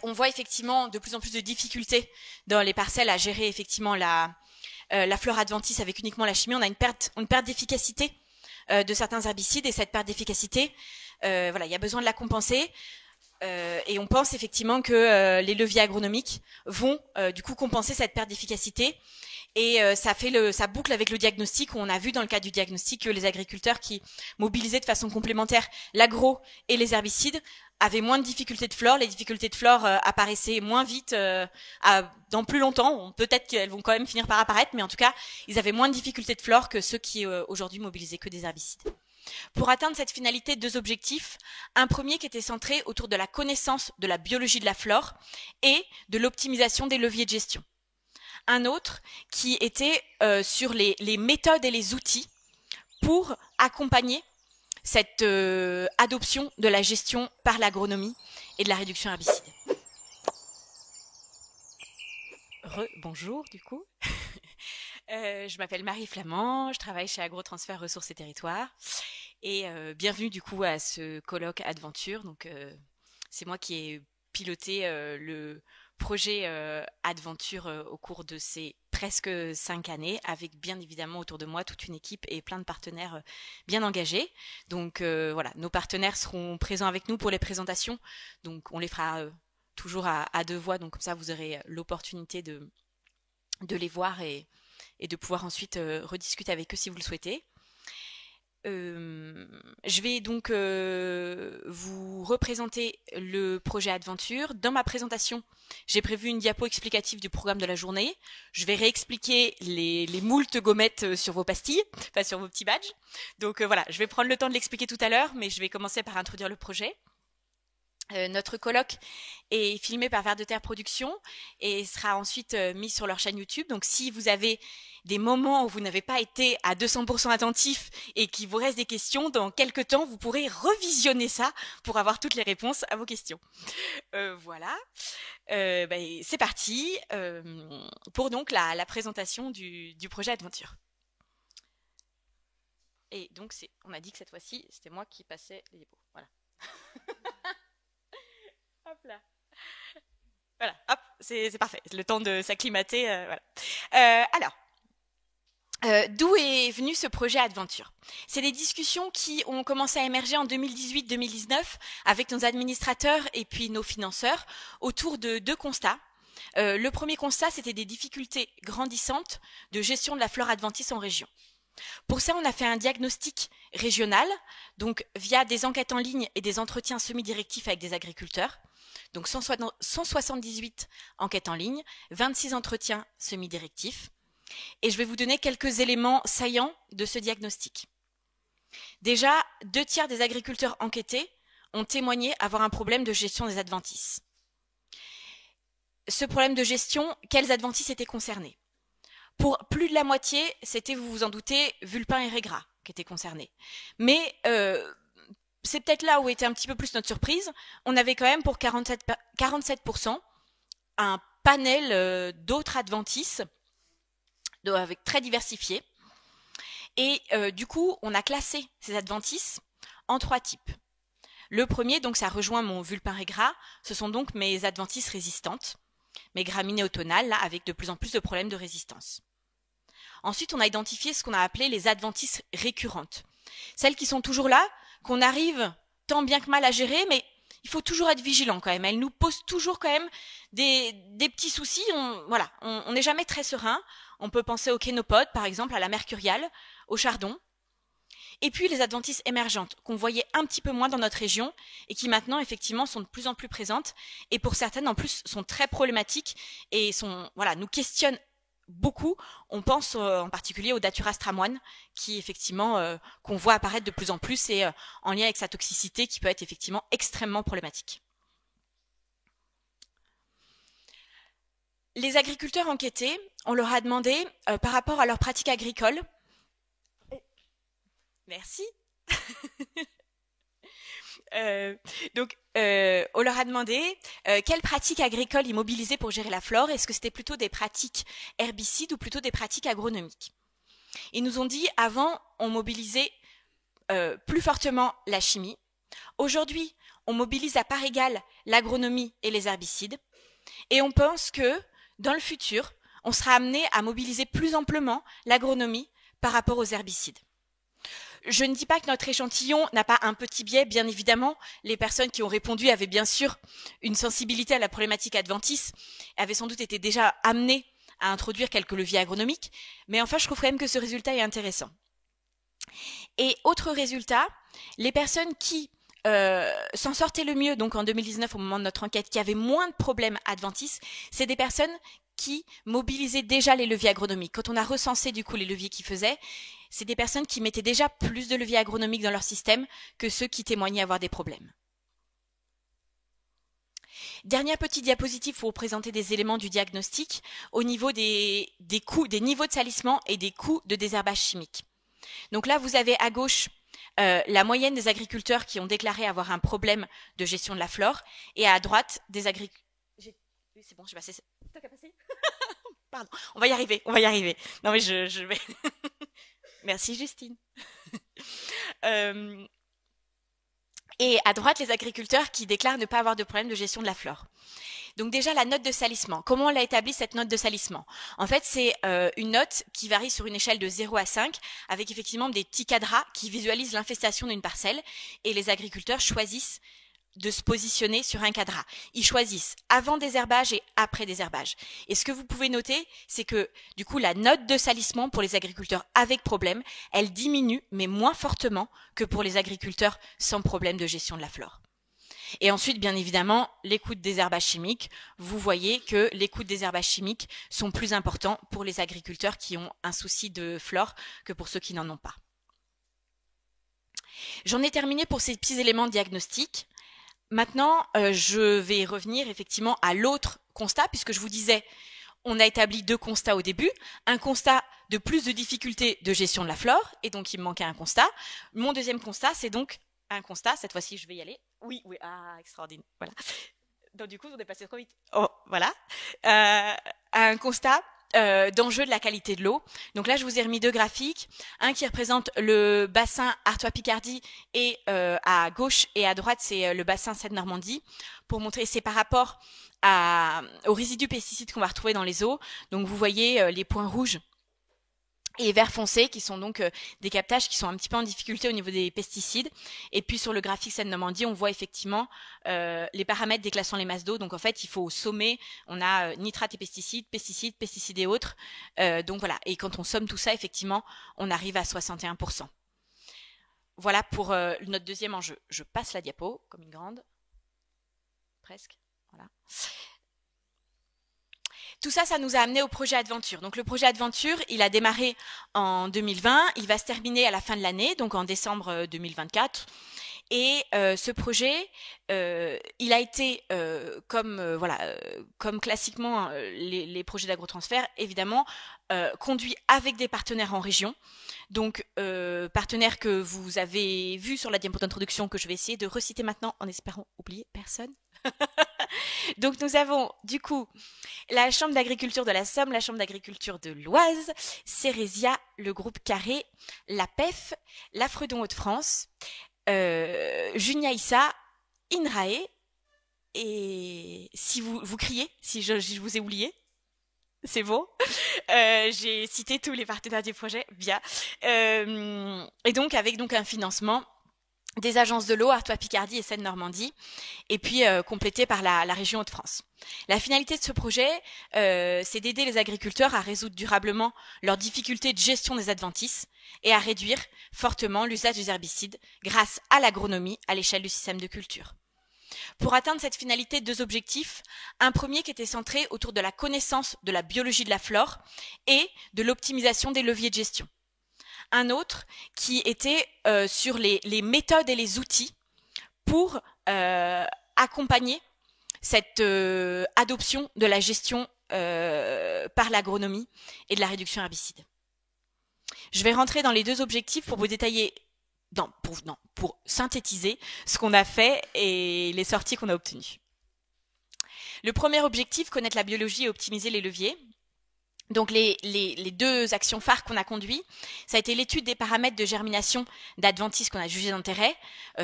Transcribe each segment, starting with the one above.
on voit effectivement de plus en plus de difficultés dans les parcelles à gérer effectivement la flore adventice avec uniquement la chimie. On a une perte d'efficacité de certains herbicides, et cette perte d'efficacité, voilà, il y a besoin de la compenser. Et on pense effectivement que les leviers agronomiques vont du coup compenser cette perte d'efficacité. Et ça boucle avec le diagnostic, où on a vu dans le cadre du diagnostic que les agriculteurs qui mobilisaient de façon complémentaire l'agro et les herbicides avaient moins de difficultés de flore. Les difficultés de flore apparaissaient moins vite dans plus longtemps. Peut-être qu'elles vont quand même finir par apparaître, mais en tout cas, ils avaient moins de difficultés de flore que ceux qui aujourd'hui mobilisaient que des herbicides. Pour atteindre cette finalité, 2 objectifs. Un premier qui était centré autour de la connaissance de la biologie de la flore et de l'optimisation des leviers de gestion. Un autre qui était sur les méthodes et les outils pour accompagner cette adoption de la gestion par l'agronomie et de la réduction herbicide. Bonjour du coup. Je m'appelle Marie Flamand, je travaille chez Agrotransfert Ressources et Territoires, et bienvenue du coup à ce colloque Adventure. Donc c'est moi qui ai piloté le projet Adventure au cours de ces presque 5 années, avec bien évidemment autour de moi toute une équipe et plein de partenaires bien engagés. Donc voilà, nos partenaires seront présents avec nous pour les présentations, donc on les fera toujours à 2 voix, donc comme ça vous aurez l'opportunité de les voir et de pouvoir ensuite rediscuter avec eux si vous le souhaitez. Je vais donc vous représenter le projet Adventure. Dans ma présentation, j'ai prévu une diapo explicative du programme de la journée. Je vais réexpliquer les moultes gommettes sur vos pastilles, enfin sur vos petits badges. Donc voilà, je vais prendre le temps de l'expliquer tout à l'heure, mais je vais commencer par introduire le projet. Notre colloque est filmé par Vers de Terre Productions et sera ensuite mis sur leur chaîne YouTube. Donc si vous avez des moments où vous n'avez pas été à 200% attentif et qu'il vous reste des questions, dans quelques temps, vous pourrez revisionner ça pour avoir toutes les réponses à vos questions. Voilà, c'est parti pour donc la présentation du projet Adventure. Et donc on a dit que cette fois-ci, c'était moi qui passais les dépôts. Voilà. Hop là. Voilà, hop, c'est parfait. Le temps de s'acclimater. Voilà. Alors, d'où est venu ce projet Adventure? C'est des discussions qui ont commencé à émerger en 2018-2019 avec nos administrateurs et puis nos financeurs autour de 2 constats. Le premier constat, c'était des difficultés grandissantes de gestion de la flore adventice en région. Pour ça, on a fait un diagnostic régional, donc via des enquêtes en ligne et des entretiens semi-directifs avec des agriculteurs. Donc 178 enquêtes en ligne, 26 entretiens semi-directifs. Et je vais vous donner quelques éléments saillants de ce diagnostic. Déjà, 2/3 des agriculteurs enquêtés ont témoigné avoir un problème de gestion des adventices. Ce problème de gestion, quels adventices étaient concernés? Pour plus de la moitié, c'était, vous vous en doutez, vulpin et régras qui étaient concernés. Mais c'est peut-être là où était un petit peu plus notre surprise. On avait quand même pour 47% un panel d'autres adventices avec très diversifiés. Et du coup, on a classé ces adventices en 3 types. Le premier, donc ça rejoint mon vulpin régras, ce sont donc mes adventices résistantes, mes graminées automnales, là, avec de plus en plus de problèmes de résistance. Ensuite, on a identifié ce qu'on a appelé les adventices récurrentes. Celles qui sont toujours là, qu'on arrive tant bien que mal à gérer, mais il faut toujours être vigilant quand même. Elles nous posent toujours quand même des petits soucis. On n'est jamais très serein. On peut penser au kénopode, par exemple, à la mercuriale, au chardon. Et puis les adventices émergentes, qu'on voyait un petit peu moins dans notre région et qui maintenant, effectivement, sont de plus en plus présentes. Et pour certaines, en plus, sont très problématiques et nous questionnent beaucoup. On pense en particulier au Datura stramoine qui effectivement qu'on voit apparaître de plus en plus et en lien avec sa toxicité qui peut être effectivement extrêmement problématique. Les agriculteurs enquêtés, on leur a demandé par rapport à leurs pratiques agricoles. Merci. On leur a demandé quelles pratiques agricoles ils mobilisaient pour gérer la flore. Est-ce que c'était plutôt des pratiques herbicides ou plutôt des pratiques agronomiques? Ils nous ont dit avant, on mobilisait plus fortement la chimie. Aujourd'hui, on mobilise à part égale l'agronomie et les herbicides. Et on pense que, dans le futur, on sera amené à mobiliser plus amplement l'agronomie par rapport aux herbicides. Je ne dis pas que notre échantillon n'a pas un petit biais, bien évidemment. Les personnes qui ont répondu avaient bien sûr une sensibilité à la problématique adventice, avaient sans doute été déjà amenées à introduire quelques leviers agronomiques, mais enfin je trouve quand même que ce résultat est intéressant. Et autre résultat, les personnes qui s'en sortaient le mieux, donc en 2019 au moment de notre enquête, qui avaient moins de problèmes adventices, c'est des personnes qui mobilisaient déjà les leviers agronomiques. Quand on a recensé du coup les leviers qu'ils faisaient, c'est des personnes qui mettaient déjà plus de leviers agronomiques dans leur système que ceux qui témoignaient avoir des problèmes. Dernière petite diapositive pour vous présenter des éléments du diagnostic au niveau des coûts, des niveaux de salissement et des coûts de désherbage chimique. Donc là, vous avez à gauche la moyenne des agriculteurs qui ont déclaré avoir un problème de gestion de la flore, et à droite des agriculteurs. Oui, c'est bon, j'ai passé. T'as passé. Pardon, on va y arriver, on va y arriver. Non mais je vais. Merci Justine. Et à droite, les agriculteurs qui déclarent ne pas avoir de problème de gestion de la flore. Donc déjà, la note de salissement. Comment on l'a établie, cette note de salissement? En fait, c'est une note qui varie sur une échelle de 0 à 5, avec effectivement des petits cadras qui visualisent l'infestation d'une parcelle, et les agriculteurs choisissent de se positionner sur un cadre. Ils choisissent avant désherbage et après désherbage. Et ce que vous pouvez noter, c'est que du coup la note de salissement pour les agriculteurs avec problème, elle diminue, mais moins fortement que pour les agriculteurs sans problème de gestion de la flore. Et ensuite, bien évidemment, les coûts de désherbage chimique. Vous voyez que les coûts de désherbage chimique sont plus importants pour les agriculteurs qui ont un souci de flore que pour ceux qui n'en ont pas. J'en ai terminé pour ces petits éléments diagnostiques. Maintenant, je vais revenir effectivement à l'autre constat, puisque je vous disais, on a établi deux constats au début. Un constat de plus de difficultés de gestion de la flore, et donc il me manquait un constat. Mon deuxième constat, c'est donc un constat, cette fois-ci je vais y aller. Oui, oui, ah, extraordinaire, voilà. Donc du coup, on est passé trop vite. Oh, voilà. Un constat d'enjeu de la qualité de l'eau. Donc là, je vous ai remis deux graphiques. Un qui représente le bassin Artois-Picardie et à gauche et à droite, c'est le bassin Seine-Normandie. Pour montrer, c'est par rapport aux résidus pesticides qu'on va retrouver dans les eaux. Donc vous voyez les points rouges et vert foncé qui sont donc des captages qui sont un petit peu en difficulté au niveau des pesticides. Et puis sur le graphique Seine-Normandie, on voit effectivement les paramètres déclassant les masses d'eau. Donc en fait, il faut sommer, on a nitrates et pesticides, pesticides et autres. Donc voilà, et quand on somme tout ça, effectivement, on arrive à 61%. Voilà pour notre deuxième enjeu. Je passe la diapo comme une grande. Presque, voilà. Tout ça, ça nous a amené au projet Adventure. Donc le projet Adventure, il a démarré en 2020, il va se terminer à la fin de l'année, donc en décembre 2024. Et ce projet, il a été, comme classiquement les projets d'agrotransfert, évidemment, conduit avec des partenaires en région. Donc, partenaires que vous avez vus sur la diapo d'introduction, que je vais essayer de reciter maintenant en espérant oublier personne. Donc nous avons du coup la Chambre d'agriculture de la Somme, la Chambre d'agriculture de l'Oise, Cérésia, le groupe Carré, la PEF, la Fredon Hauts-de-France, Junia Issa, INRAE, et si vous criez, si je vous ai oublié, c'est bon. J'ai cité tous les partenaires du projet, bien. Et donc avec un financement des agences de l'eau, Artois-Picardie et Seine-Normandie, et puis complété par la région Hauts-de-France. La finalité de ce projet, c'est d'aider les agriculteurs à résoudre durablement leurs difficultés de gestion des adventices et à réduire fortement l'usage des herbicides grâce à l'agronomie à l'échelle du système de culture. Pour atteindre cette finalité, deux objectifs. Un premier qui était centré autour de la connaissance de la biologie de la flore et de l'optimisation des leviers de gestion. Un autre qui était sur les méthodes et les outils pour accompagner cette adoption de la gestion par l'agronomie et de la réduction herbicide. Je vais rentrer dans les deux objectifs pour vous détailler, pour synthétiser ce qu'on a fait et les sorties qu'on a obtenues. Le premier objectif, connaître la biologie et optimiser les leviers. Donc les deux actions phares qu'on a conduites, ça a été l'étude des paramètres de germination d'adventices qu'on a jugés d'intérêt.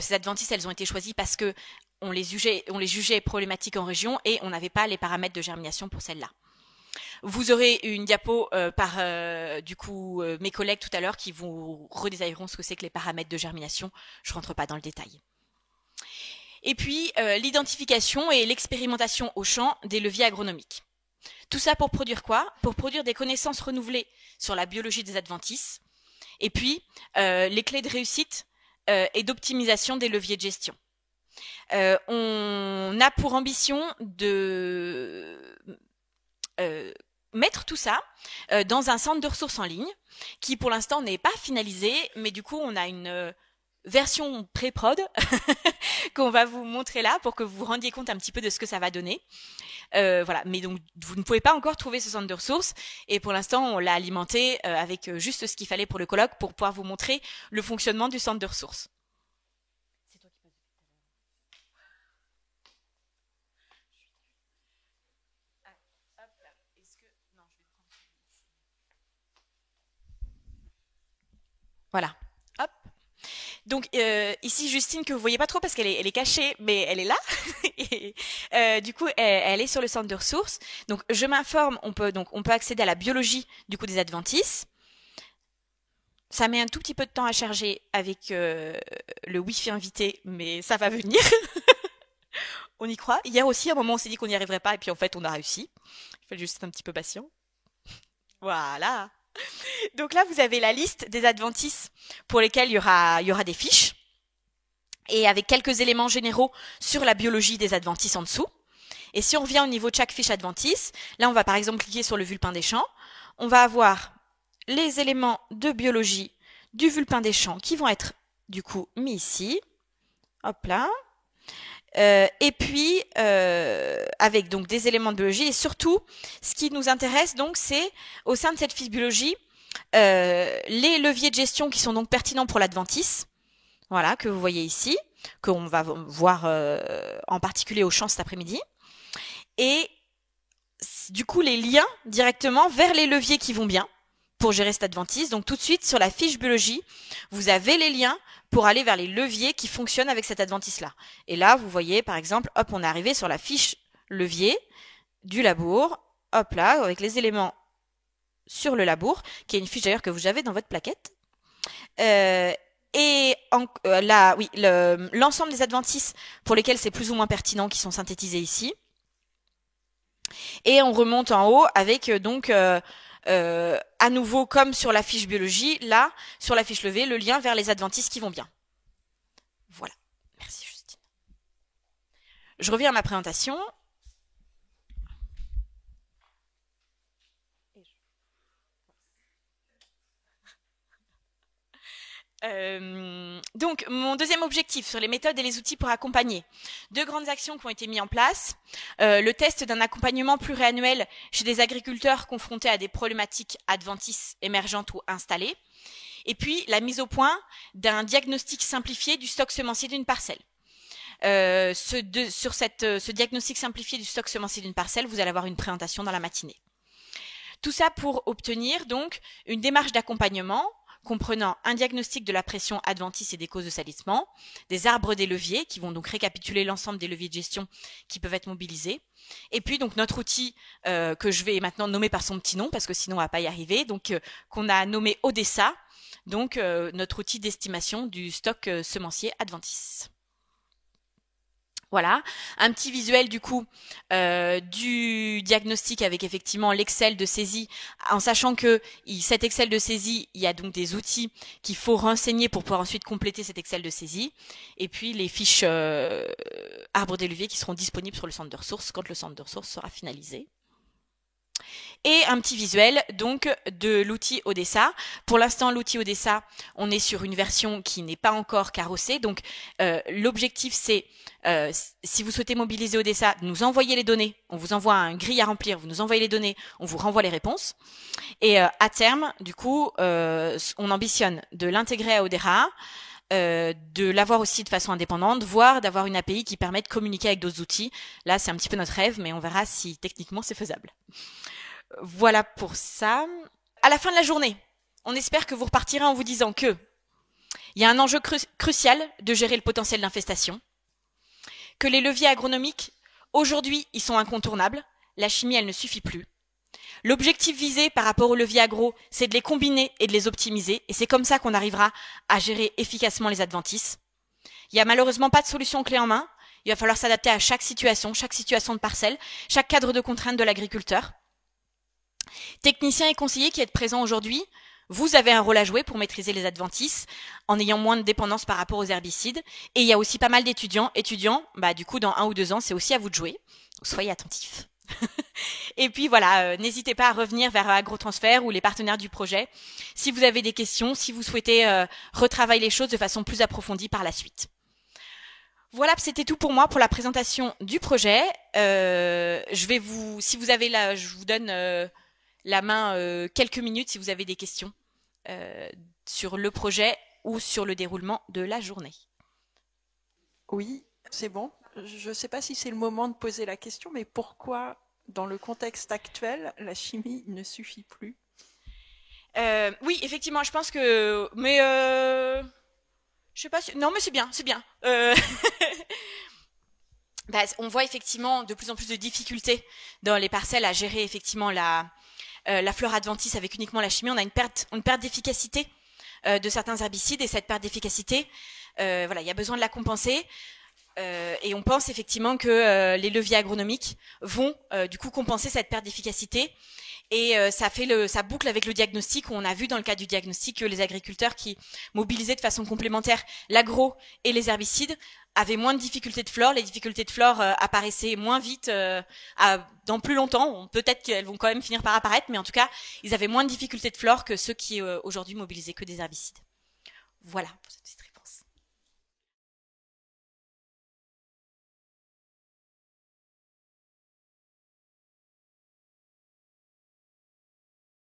Ces adventices, elles ont été choisies parce que on les jugeait problématiques en région et on n'avait pas les paramètres de germination pour celles-là. Vous aurez une diapo par du coup mes collègues tout à l'heure qui vous redétailleront ce que c'est que les paramètres de germination. Je rentre pas dans le détail. Et puis l'identification et l'expérimentation au champ des leviers agronomiques. Tout ça pour produire quoi? Pour produire des connaissances renouvelées sur la biologie des adventices. Et puis les clés de réussite et d'optimisation des leviers de gestion. On a pour ambition de mettre tout ça dans un centre de ressources en ligne qui pour l'instant n'est pas finalisé, mais du coup on a une version pré-prod qu'on va vous montrer là pour que vous vous rendiez compte un petit peu de ce que ça va donner. Voilà, mais donc vous ne pouvez pas encore trouver ce centre de ressources et pour l'instant on l'a alimenté avec juste ce qu'il fallait pour le colloque pour pouvoir vous montrer le fonctionnement du centre de ressources. Voilà. Hop. Donc ici Justine que vous voyez pas trop parce qu'elle est cachée, mais elle est là. Et, du coup, elle est sur le centre de ressources. Donc je m'informe. On peut accéder à la biologie du coup des adventices. Ça met un tout petit peu de temps à charger avec le Wi-Fi invité, mais ça va venir. On y croit. Hier aussi, à un moment, on s'est dit qu'on n'y arriverait pas, et puis en fait, on a réussi. Il fallait juste être un petit peu patient. Voilà. Donc là, vous avez la liste des adventices pour lesquels il y aura des fiches et avec quelques éléments généraux sur la biologie des adventices en dessous. Et si on revient au niveau de chaque fiche adventice, là, on va par exemple cliquer sur le vulpin des champs. On va avoir les éléments de biologie du vulpin des champs qui vont être du coup mis ici. Hop là. Et puis avec donc des éléments de biologie et surtout ce qui nous intéresse donc c'est au sein de cette fiche biologie les leviers de gestion qui sont donc pertinents pour l'adventice, voilà que vous voyez ici, qu'on va voir en particulier au champ cet après-midi, et du coup les liens directement vers les leviers qui vont bien pour gérer cet adventice. Donc tout de suite sur la fiche biologie, vous avez les liens pour aller vers les leviers qui fonctionnent avec cet adventice-là. Et là, vous voyez, par exemple, hop, on est arrivé sur la fiche levier du labour, hop là, avec les éléments sur le labour, qui est une fiche d'ailleurs que vous avez dans votre plaquette. Et là, oui, l'ensemble des adventices pour lesquels c'est plus ou moins pertinent qui sont synthétisés ici. Et on remonte en haut avec donc à nouveau, comme sur la fiche biologie, là, sur la fiche levée, le lien vers les adventices qui vont bien. Voilà. Merci, Justine. Je reviens à ma présentation. Donc, mon deuxième objectif sur les méthodes et les outils pour accompagner. Deux grandes actions qui ont été mises en place. Le test d'un accompagnement pluriannuel chez des agriculteurs confrontés à des problématiques adventices émergentes ou installées. Et puis, la mise au point d'un diagnostic simplifié du stock semencier d'une parcelle. Sur ce diagnostic simplifié du stock semencier d'une parcelle, vous allez avoir une présentation dans la matinée. Tout ça pour obtenir donc une démarche d'accompagnement comprenant un diagnostic de la pression adventice et des causes de salissement, des arbres des leviers qui vont donc récapituler l'ensemble des leviers de gestion qui peuvent être mobilisés, et puis donc notre outil que je vais maintenant nommer par son petit nom parce que sinon on va pas y arriver, donc qu'on a nommé Odessa, donc notre outil d'estimation du stock semencier adventice. Voilà, un petit visuel du coup du diagnostic avec effectivement l'Excel de saisie, en sachant que cet Excel de saisie, il y a donc des outils qu'il faut renseigner pour pouvoir ensuite compléter cet Excel de saisie, et puis les fiches arbres des leviers qui seront disponibles sur le centre de ressources quand le centre de ressources sera finalisé. Et un petit visuel donc de l'outil Odessa. Pour l'instant, l'outil Odessa, on est sur une version qui n'est pas encore carrossée. Donc l'objectif c'est, si vous souhaitez mobiliser Odessa, nous envoyer les données. On vous envoie un grille à remplir, vous nous envoyez les données, on vous renvoie les réponses. Et à terme, du coup, on ambitionne de l'intégrer à Odera, de l'avoir aussi de façon indépendante, voire d'avoir une API qui permet de communiquer avec d'autres outils. Là, c'est un petit peu notre rêve, mais on verra si techniquement c'est faisable. Voilà pour ça. À la fin de la journée, on espère que vous repartirez en vous disant que il y a un enjeu crucial de gérer le potentiel d'infestation, que les leviers agronomiques, aujourd'hui, ils sont incontournables. La chimie, elle ne suffit plus. L'objectif visé par rapport aux leviers agro, c'est de les combiner et de les optimiser. Et c'est comme ça qu'on arrivera à gérer efficacement les adventices. Il n'y a malheureusement pas de solution clé en main. Il va falloir s'adapter à chaque situation de parcelle, chaque cadre de contrainte de l'agriculteur. Techniciens et conseillers qui êtes présents aujourd'hui, vous avez un rôle à jouer pour maîtriser les adventices en ayant moins de dépendance par rapport aux herbicides. Et il y a aussi pas mal d'étudiants. Du coup, dans 1 ou 2 ans, c'est aussi à vous de jouer. Soyez attentifs. Et puis voilà, n'hésitez pas à revenir vers AgroTransfert ou les partenaires du projet si vous avez des questions, si vous souhaitez retravailler les choses de façon plus approfondie par la suite. Voilà, c'était tout pour moi pour la présentation du projet. Si vous avez je vous donne la main quelques minutes si vous avez des questions sur le projet ou sur le déroulement de la journée. Oui, c'est bon. Je ne sais pas si c'est le moment de poser la question, mais pourquoi, dans le contexte actuel, la chimie ne suffit plus? Oui, effectivement, je pense que... Mais je sais pas si... Non, mais c'est bien, c'est bien. On voit effectivement de plus en plus de difficultés dans les parcelles à gérer effectivement la flore adventice avec uniquement la chimie. On a une perte d'efficacité de certains herbicides et cette perte d'efficacité, il y a besoin de la compenser. Et on pense effectivement que les leviers agronomiques vont du coup compenser cette perte d'efficacité. Et ça boucle avec le diagnostic où on a vu dans le cas du diagnostic que les agriculteurs qui mobilisaient de façon complémentaire l'agro et les herbicides avaient moins de difficultés de flore. Les difficultés de flore apparaissaient moins vite dans plus longtemps. Peut-être qu'elles vont quand même finir par apparaître, mais en tout cas, ils avaient moins de difficultés de flore que ceux qui aujourd'hui mobilisaient que des herbicides. Voilà.